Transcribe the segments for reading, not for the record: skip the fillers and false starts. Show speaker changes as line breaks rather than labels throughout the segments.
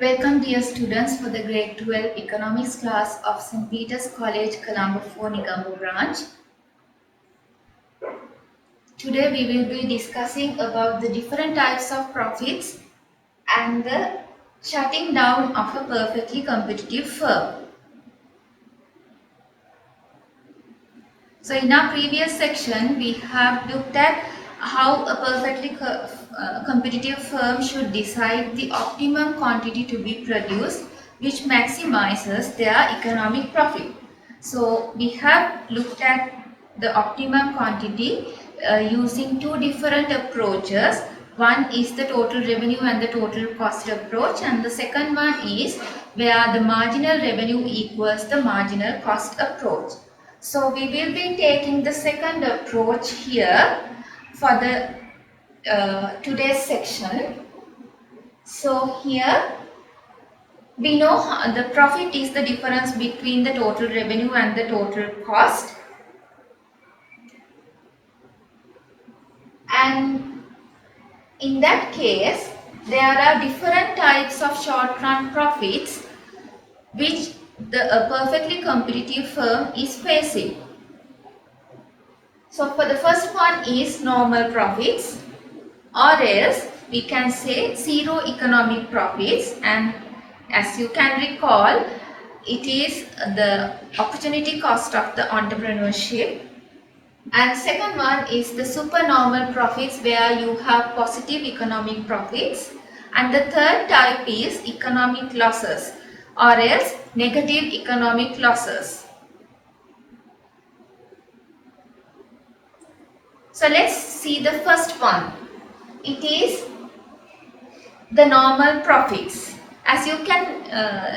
Welcome dear students for the grade 12 economics class of St. Peter's College, Colombo 4 Negombo branch. Today we will be discussing about the different types of profits and the shutting down of a perfectly competitive firm. So in our previous section we have looked at how a perfectly competitive firm should decide the optimum quantity to be produced which maximizes their economic profit. So we have looked at the optimum quantity using two different approaches. One is the total revenue and the total cost approach, and the second one is where the marginal revenue equals the marginal cost approach. So we will be taking the second approach here for the today's section. So here we know the profit is the difference between the total revenue and the total cost, and in that case there are different types of short run profits which the perfectly competitive firm is facing. So for the first one is normal profits, or else we can say zero economic profits, and as you can recall it is the opportunity cost of the entrepreneurship. And second one is the supernormal profits where you have positive economic profits, and the third type is economic losses or else negative economic losses. So let's see the first one. It is the normal profits. As you can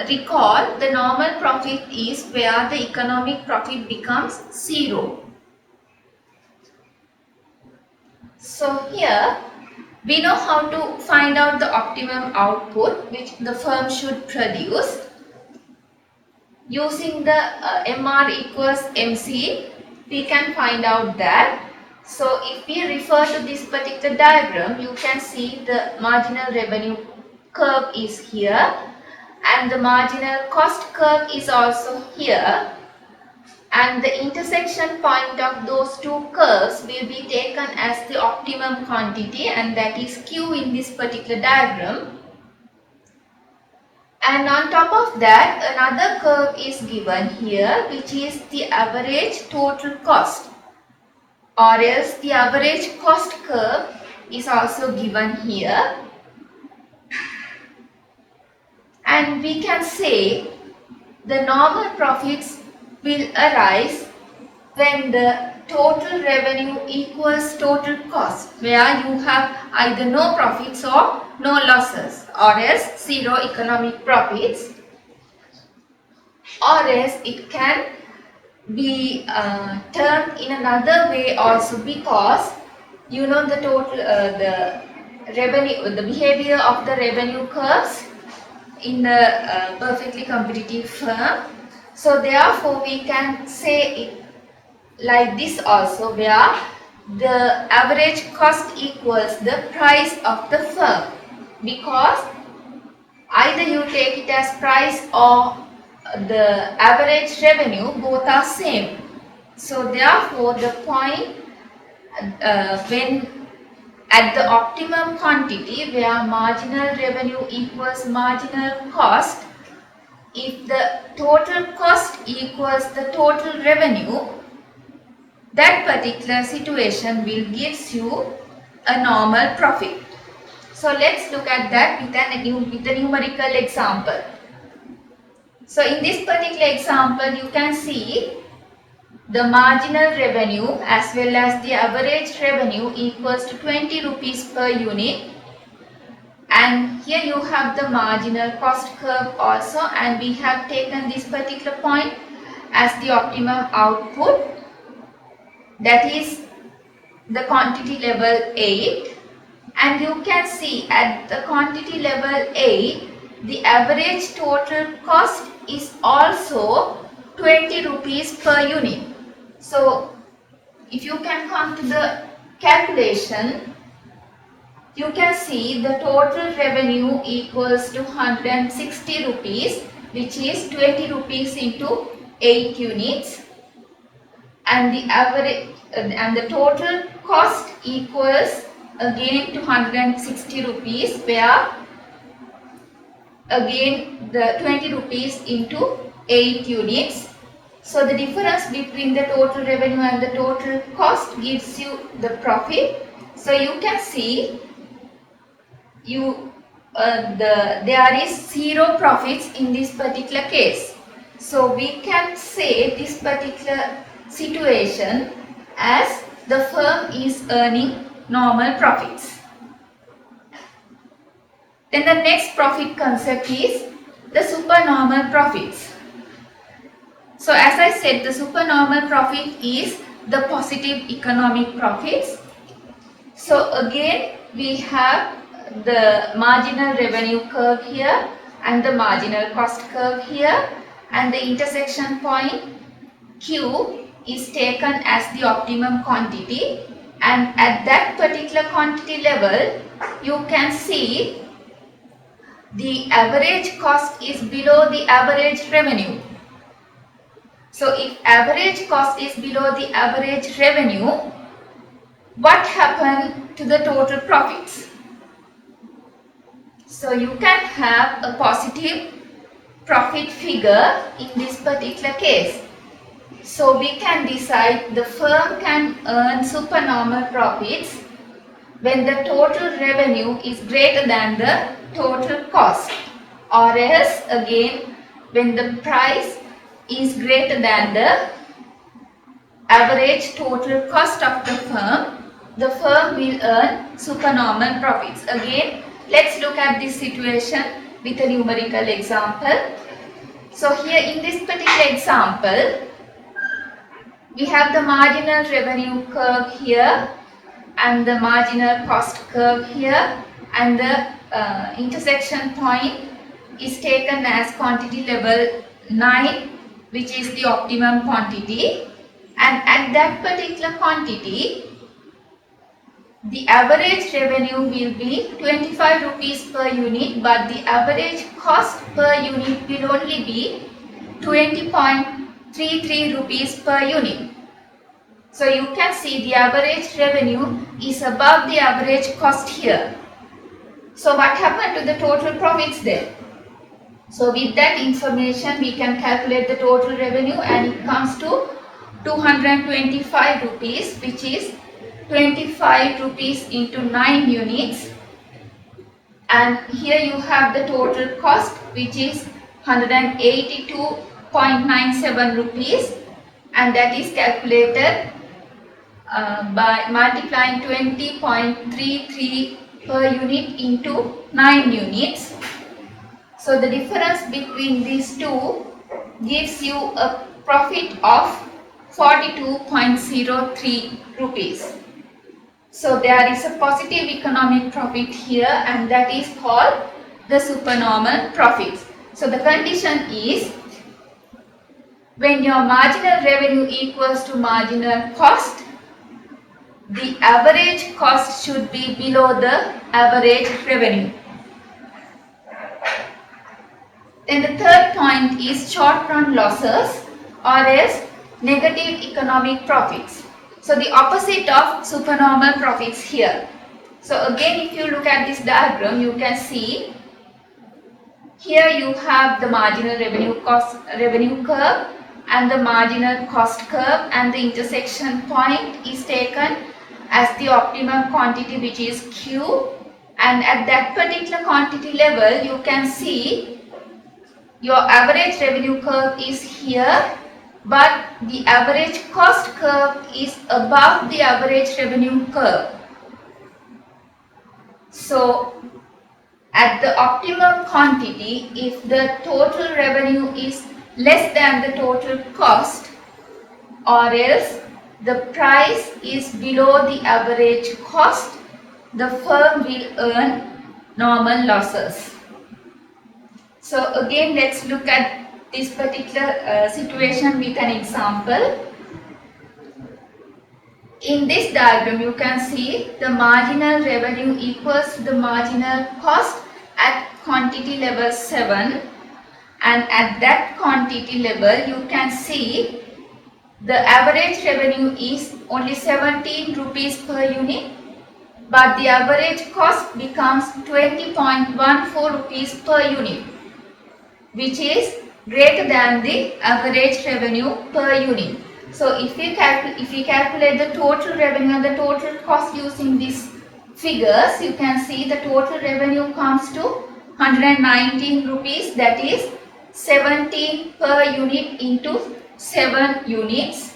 recall, the normal profit is where the economic profit becomes zero. So here we know how to find out the optimum output which the firm should produce. Using the MR equals MC, we can find out that. So if we refer to this particular diagram, you can see the marginal revenue curve is here and the marginal cost curve is also here, and the intersection point of those two curves will be taken as the optimum quantity, and that is Q in this particular diagram. And on top of that another curve is given here which is the average total cost, or else the average cost curve is also given here. And we can say the normal profits will arise when the total revenue equals total cost, where you have either no profits or no losses, or else zero economic profits, or else it can be termed in another way also, because you know the total the revenue, the behavior of the revenue curves in the perfectly competitive firm. So therefore we can say it like this also, where the average cost equals the price of the firm, because either you take it as price or the average revenue, both are same. So therefore the point when at the optimum quantity where marginal revenue equals marginal cost, if the total cost equals the total revenue, that particular situation will gives you a normal profit. So let's look at that with a numerical example. So in this particular example you can see the marginal revenue as well as the average revenue equals to 20 rupees per unit, and here you have the marginal cost curve also, and we have taken this particular point as the optimum output, that is the quantity level 8, and you can see at the quantity level 8 the average total cost is also 20 rupees per unit. So if you can come to the calculation, you can see the total revenue equals to 160 rupees, which is 20 rupees into 8 units, and the average and the total cost equals again to 160 rupees, where again the 20 rupees into 8 units. So the difference between the total revenue and the total cost gives you the profit. So you can see there is zero profits in this particular case. So we can say this particular situation as the firm is earning normal profits. Then the next profit concept is the supernormal profits. So as I said, the supernormal profit is the positive economic profits. So again we have the marginal revenue curve here and the marginal cost curve here, and the intersection point Q is taken as the optimum quantity, and at that particular quantity level you can see the average cost is below the average revenue. So if average cost is below the average revenue, what happened to the total profits? So you can have a positive profit figure in this particular case. So we can decide the firm can earn supernormal profits when the total revenue is greater than the total cost, or else again when the price is greater than the average total cost of the firm will earn supernormal profits. Again, let's look at this situation with a numerical example. So here in this particular example, we have the marginal revenue curve here and the marginal cost curve here, and the intersection point is taken as quantity level 9, which is the optimum quantity, and at that particular quantity the average revenue will be 25 rupees per unit, but the average cost per unit will only be 20.33 rupees per unit. So you can see the average revenue is above the average cost here. So what happened to the total profits then? So with that information we can calculate the total revenue, and it comes to 225 rupees, which is 25 rupees into 9 units, and here you have the total cost, which is 182.97 rupees, and that is calculated by multiplying 20.33 per unit into 9 units. So the difference between these two gives you a profit of 42.03 rupees. So there is a positive economic profit here, and that is called the supernormal profits. So the condition is when your marginal revenue equals to marginal cost, the average cost should be below the average revenue. Then the third point is short run losses, or else negative economic profits. So the opposite of supernormal profits here. So again, if you look at this diagram, you can see here you have the marginal revenue curve and the marginal cost curve, and the intersection point is taken as the optimum quantity, which is Q, and at that particular quantity level you can see your average revenue curve is here, but the average cost curve is above the average revenue curve. So at the optimum quantity, if the total revenue is less than the total cost, or else the price is below the average cost, the firm will earn normal losses. So again, let's look at this particular situation with an example. In this diagram, you can see the marginal revenue equals to the marginal cost at quantity level 7, and at that quantity level you can see the average revenue is only 17 rupees per unit, but the average cost becomes 20.14 rupees per unit, which is greater than the average revenue per unit. So if we calculate the total revenue and the total cost using these figures, you can see the total revenue comes to 119 rupees, that is 17 per unit into 7 units,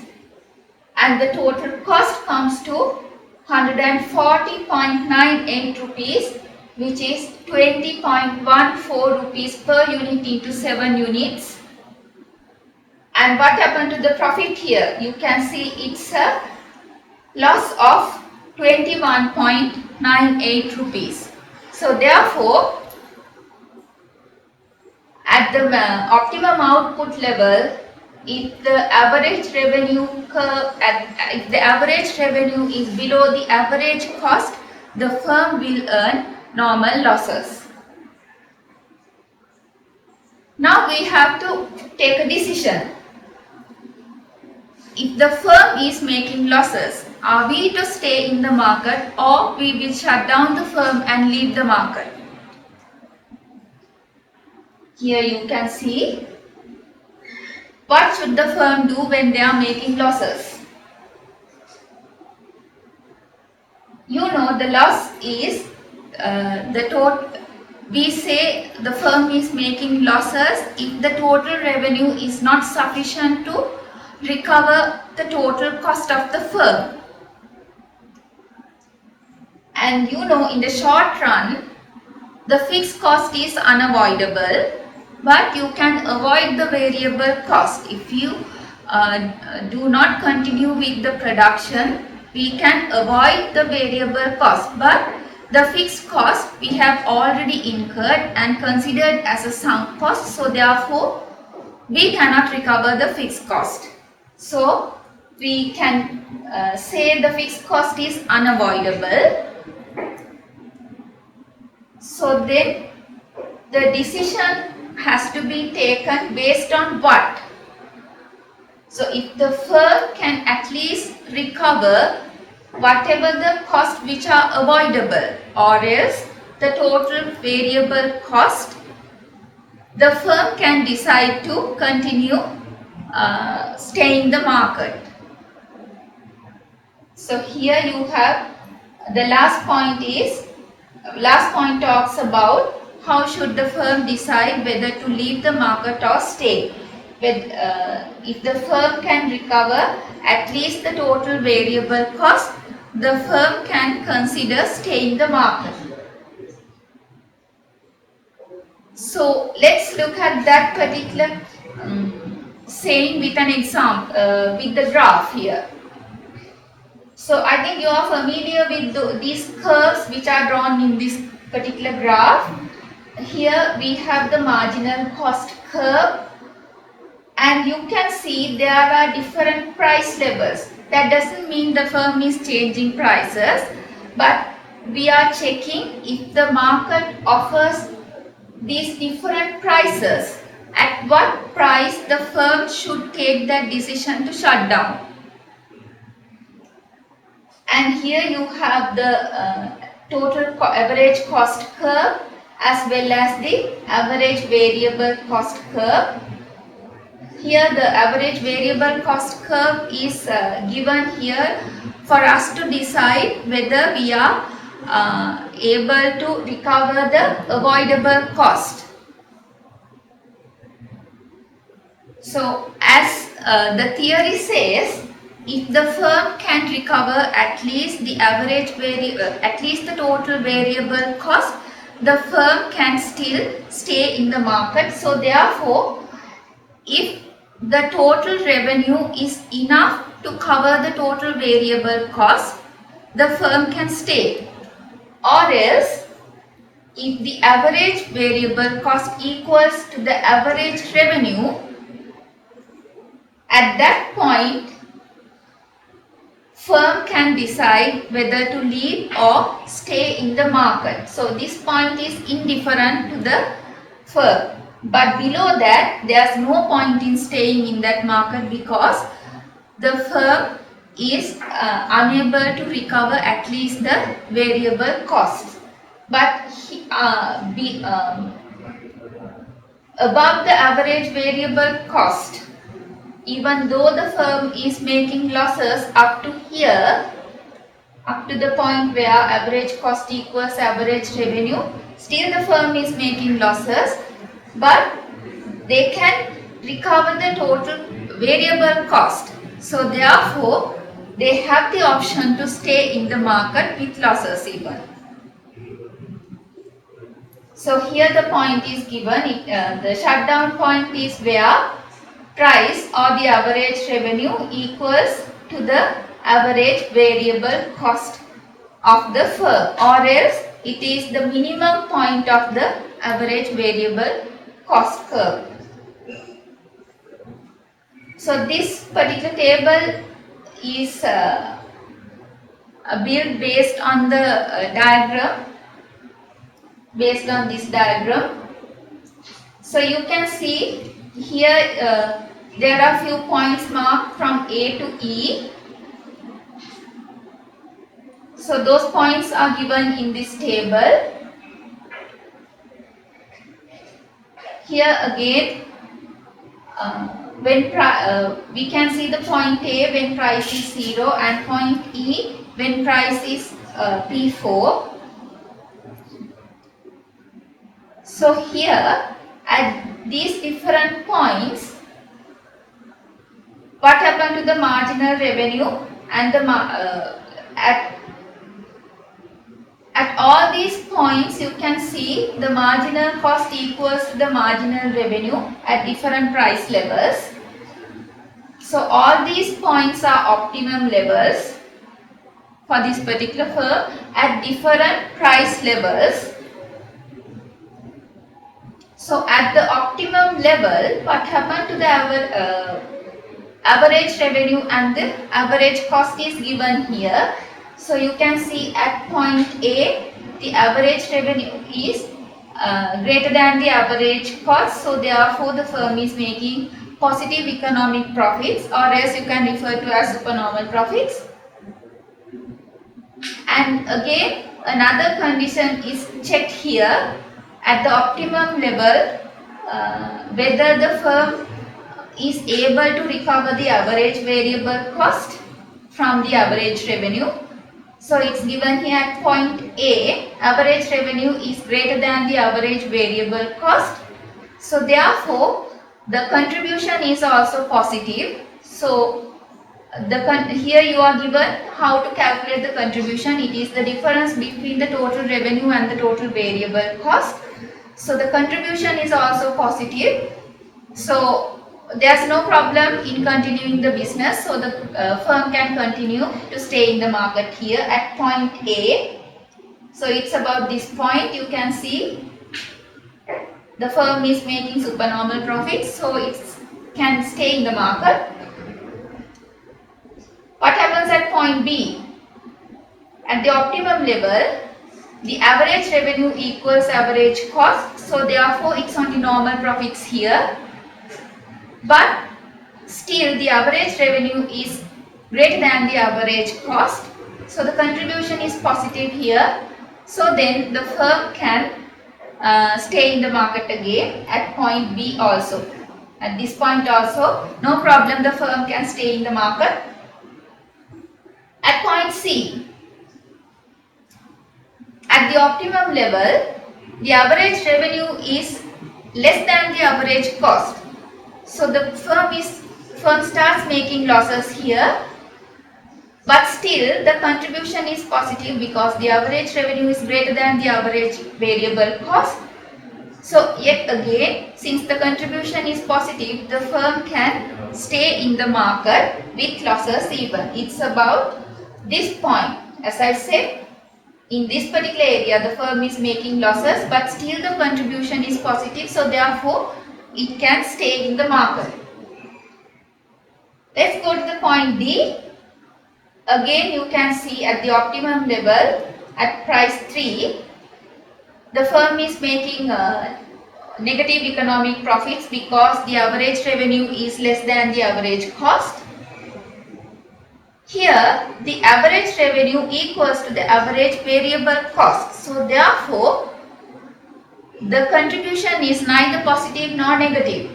and the total cost comes to 140.98 rupees, which is 20.14 rupees per unit into 7 units. And what happened to the profit here? You can see it's a loss of 21.98 rupees. So therefore, at the optimum output level, if the average revenue is below the average cost, the firm will earn normal losses. Now we have to take a decision. If the firm is making losses, are we to stay in the market, or we will shut down the firm and leave the market? Here you can see what should the firm do when they are making losses. You know, the loss is we say the firm is making losses if the total revenue is not sufficient to recover the total cost of the firm. And you know, in the short run, the fixed cost is unavoidable, but you can avoid the variable cost. If you do not continue with the production, we can avoid the variable cost, but the fixed cost we have already incurred and considered as a sunk cost, so therefore we cannot recover the fixed cost. So we can say the fixed cost is unavoidable. So then the decision has to be taken based on what? So if the firm can at least recover whatever the cost which are avoidable, or else the total variable cost, the firm can decide to continue stay in the market. So here you have the last point talks about how should the firm decide whether to leave the market or stay. If the firm can recover at least the total variable cost, the firm can consider staying in the market. So let's look at that particular saying with an example, with the graph here. So I think you are familiar with these curves which are drawn in this particular graph. Here we have the marginal cost curve, and you can see there are different price levels. That doesn't mean the firm is changing prices, but we are checking if the market offers these different prices, at what price the firm should take that decision to shut down. And here you have the total average cost curve as well as the average variable cost curve. Here the average variable cost curve is given here for us to decide whether we are able to recover the avoidable cost. So as the theory says, if the firm can recover at least the total variable cost, the firm can still stay in the market. So therefore, if the total revenue is enough to cover the total variable cost, the firm can stay. Or else, if the average variable cost equals to the average revenue, at that point firm can decide whether to leave or stay in the market. So this point is indifferent to the firm. But below that, there is no point in staying in that market because the firm is unable to recover at least the variable costs. But above the average variable cost, even though the firm is making losses up to here, up to the point where average cost equals average revenue, still the firm is making losses, but they can recover the total variable cost. So therefore, they have the option to stay in the market with losses even. So here the point is given, the shutdown point is where price or the average revenue equals to the average variable cost of the firm, or else it is the minimum point of the average variable cost curve. So this particular table is built based on the diagram, based on this diagram. So you can see here there are few points marked from A to E. So those points are given in this table. Here again, we can see the point A when price is 0 and point E when price is P4. So here at these different points, what happened to the marginal revenue and the at all these points you can see the marginal cost equals the marginal revenue at different price levels. So all these points are optimum levels for this particular firm at different price levels. So at the optimum level, what happened to the average revenue and the average cost is given here. So you can see at point A, the average revenue is greater than the average cost. So therefore the firm is making positive economic profits, or else you can refer to as supernormal profits. And again, another condition is checked here at the optimum level, whether the firm is able to recover the average variable cost from the average revenue. So it's given here at point A, average revenue is greater than the average variable cost. So therefore, the contribution is also positive. So here you are given how to calculate the contribution. It is the difference between the total revenue and the total variable cost. So the contribution is also positive. So there's no problem in continuing the business. So the firm can continue to stay in the market here at point A. So it's about this point. You can see the firm is making supernormal profits. So it can stay in the market. What happens at point B? At the optimum level, the average revenue equals average cost. So therefore, it's on the normal profits here. But still, the average revenue is greater than the average cost. So the contribution is positive here. So then the firm can stay in the market again at point B also. At this point also, no problem, the firm can stay in the market. At point C, at the optimum level, the average revenue is less than the average cost. So the firm starts making losses here, but still the contribution is positive because the average revenue is greater than the average variable cost. So yet again, since the contribution is positive, the firm can stay in the market with losses even. It's about this point. As I said, in this particular area the firm is making losses, but still the contribution is positive, so therefore it can stay in the market. Let's go to the point D. again you can see at the optimum level at price 3, the firm is making negative economic profits because the average revenue is less than the average cost. Here, the average revenue equals to the average variable cost. So, therefore, the contribution is neither positive nor negative.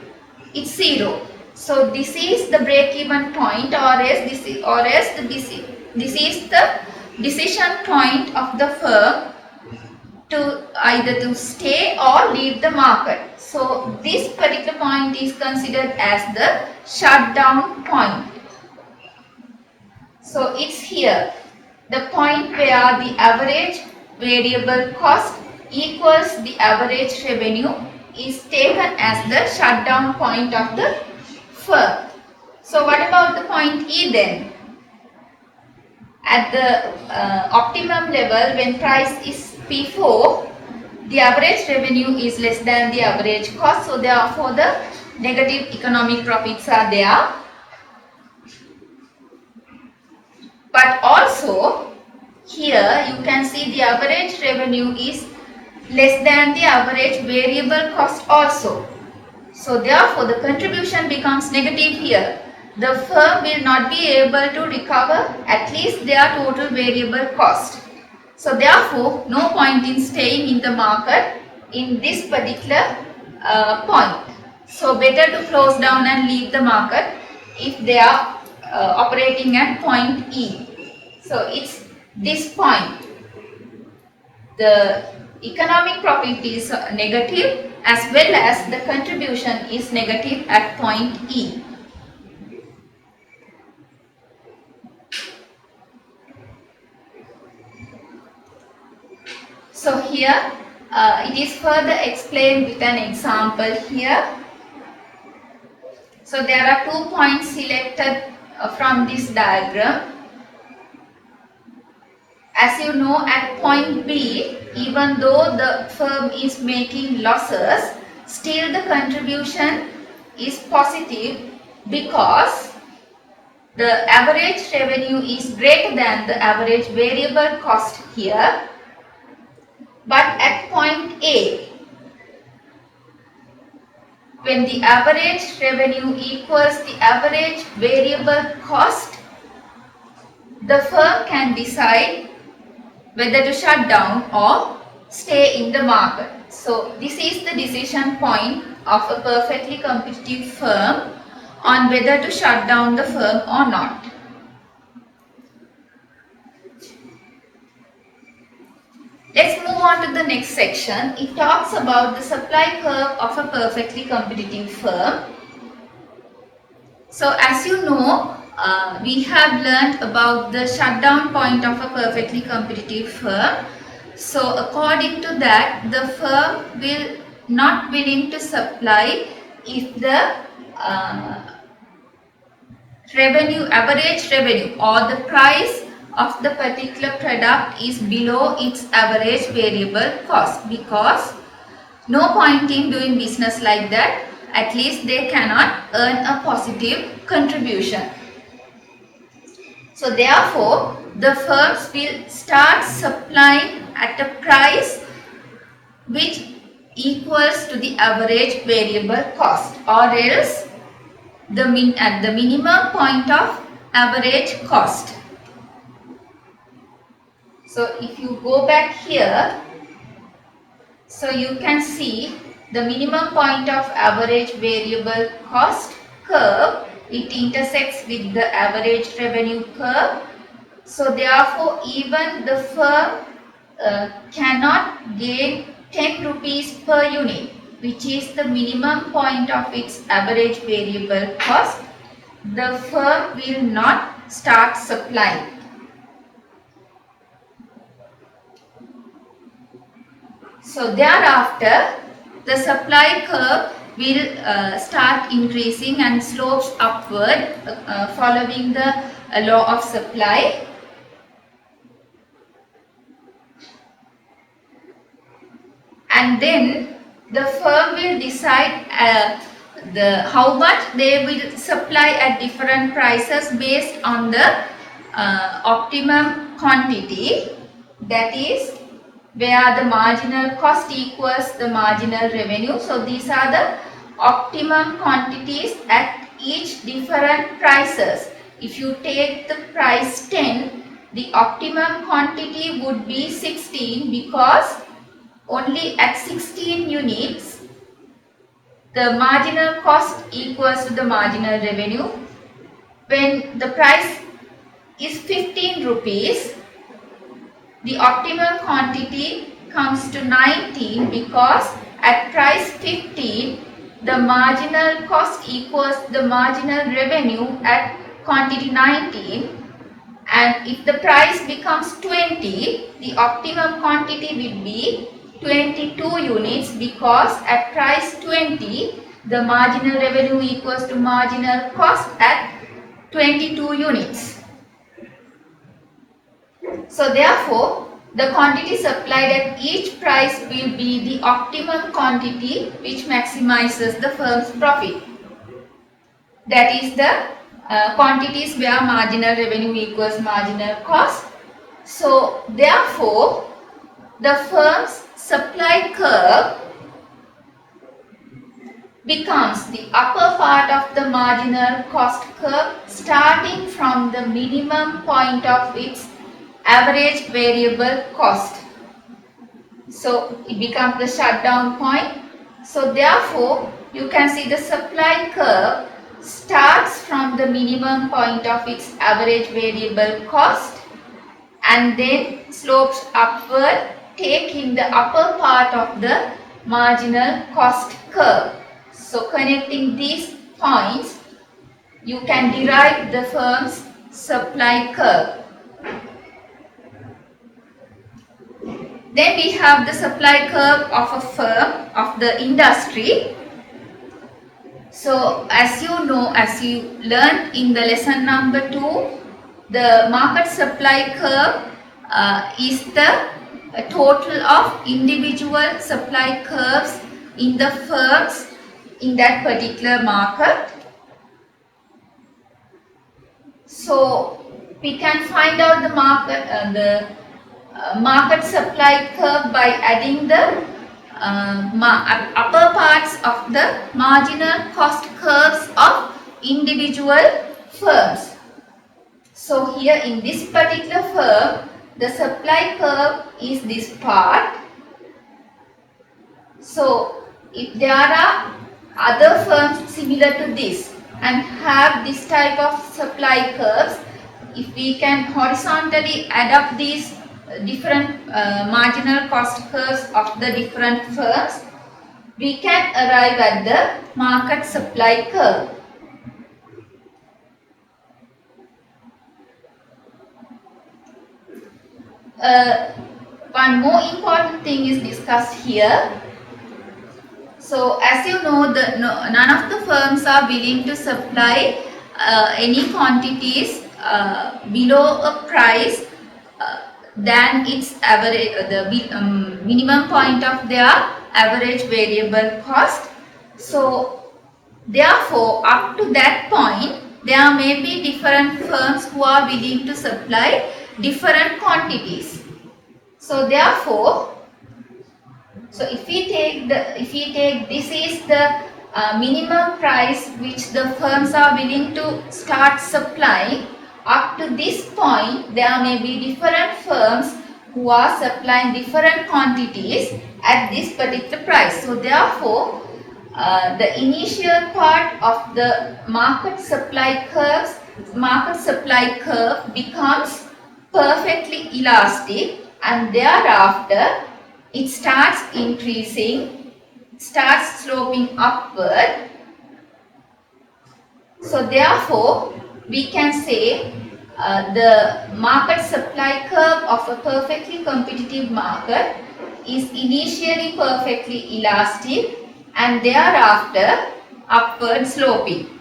It's 0. So, this is the break-even point, or else this is the decision point of the firm to either to stay or leave the market. So, this particular point is considered as the shutdown point. So, it's here, the point where the average variable cost equals the average revenue is taken as the shutdown point of the firm. So, what about the point E then? At the optimum level, when price is P4, the average revenue is less than the average cost. So, therefore, the negative economic profits are there. But also, here you can see the average revenue is less than the average variable cost also. So, therefore, the contribution becomes negative here. The firm will not be able to recover at least their total variable cost. So, therefore, no point in staying in the market in this particular point. So, better to close down and leave the market if they are operating at point E. So, it's this point. The economic profit is negative as well as the contribution is negative at point E. So, here it is further explained with an example here. So, there are 2 points selected from this diagram. As you know, at point B, even though the firm is making losses, still the contribution is positive because the average revenue is greater than the average variable cost here. But at point A, when the average revenue equals the average variable cost, the firm can decide whether to shut down or stay in the market. So, this is the decision point of a perfectly competitive firm on whether to shut down the firm or not. Let's move on to the next section. It talks about the supply curve of a perfectly competitive firm. So, as you know, we have learnt about the shutdown point of a perfectly competitive firm. So, according to that, the firm will not willing to supply if the average revenue or the price of the particular product is below its average variable cost, because no point in doing business like that. At least they cannot earn a positive contribution. So, therefore, the firms will start supplying at a price which equals to the average variable cost, or else at the minimum point of average cost. So, if you go back here, so you can see the minimum point of average variable cost curve, it intersects with the average revenue curve. So, therefore, even the firm cannot gain 10 rupees per unit, which is the minimum point of its average variable cost. The firm will not start supplying. So, thereafter, the supply curve will start increasing and slopes upward following the law of supply. And then the firm will decide how much they will supply at different prices based on the optimum quantity, that is where the marginal cost equals the marginal revenue. So these are the optimum quantities at each different prices. If you take the price 10, the optimum quantity would be 16, because only at 16 units the marginal cost equals to the marginal revenue. When the price is 15 rupees, the optimum quantity comes to 19, because at price 15 the marginal cost equals the marginal revenue at quantity 19, and if the price becomes 20, the optimum quantity will be 22 units, because at price 20 the marginal revenue equals to marginal cost at 22 units. So therefore, the quantity supplied at each price will be the optimum quantity which maximizes the firm's profit. That is the quantities where marginal revenue equals marginal cost. So therefore, the firm's supply curve becomes the upper part of the marginal cost curve, starting from the minimum point of its average variable cost. So it becomes the shutdown point. So therefore, you can see the supply curve starts from the minimum point of its average variable cost and then slopes upward, taking the upper part of the marginal cost curve. So connecting these points, you can derive the firm's supply curve. Then we have the supply curve of a firm, of the industry. So as you know, as you learned in the lesson number 2, the market supply curve is the total of individual supply curves in the firms in that particular market. So we can find out the market supply curve by adding the upper parts of the marginal cost curves of individual firms. So here in this particular firm, the supply curve is this part. So if there are other firms similar to this and have this type of supply curves, if we can horizontally add up these different marginal cost curves of the different firms, we can arrive at the market supply curve. One more important thing is discussed here. So as you know, none of the firms are willing to supply any quantities below a price than its average, the minimum point of their average variable cost. So therefore, up to that point, there may be different firms who are willing to supply different quantities. So therefore, if we take this is the minimum price which the firms are willing to start supplying. Up to this point, there may be different firms who are supplying different quantities at this particular price. So therefore, the initial part of the market supply curve becomes perfectly elastic, and thereafter it starts increasing, starts sloping upward. So therefore, we can say the market supply curve of a perfectly competitive market is initially perfectly elastic and thereafter upward sloping.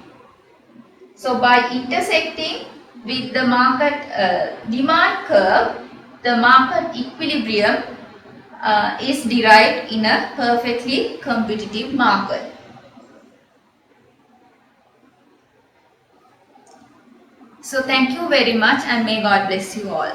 So by intersecting with the market demand curve, the market equilibrium is derived in a perfectly competitive market. So thank you very much and may God bless you all.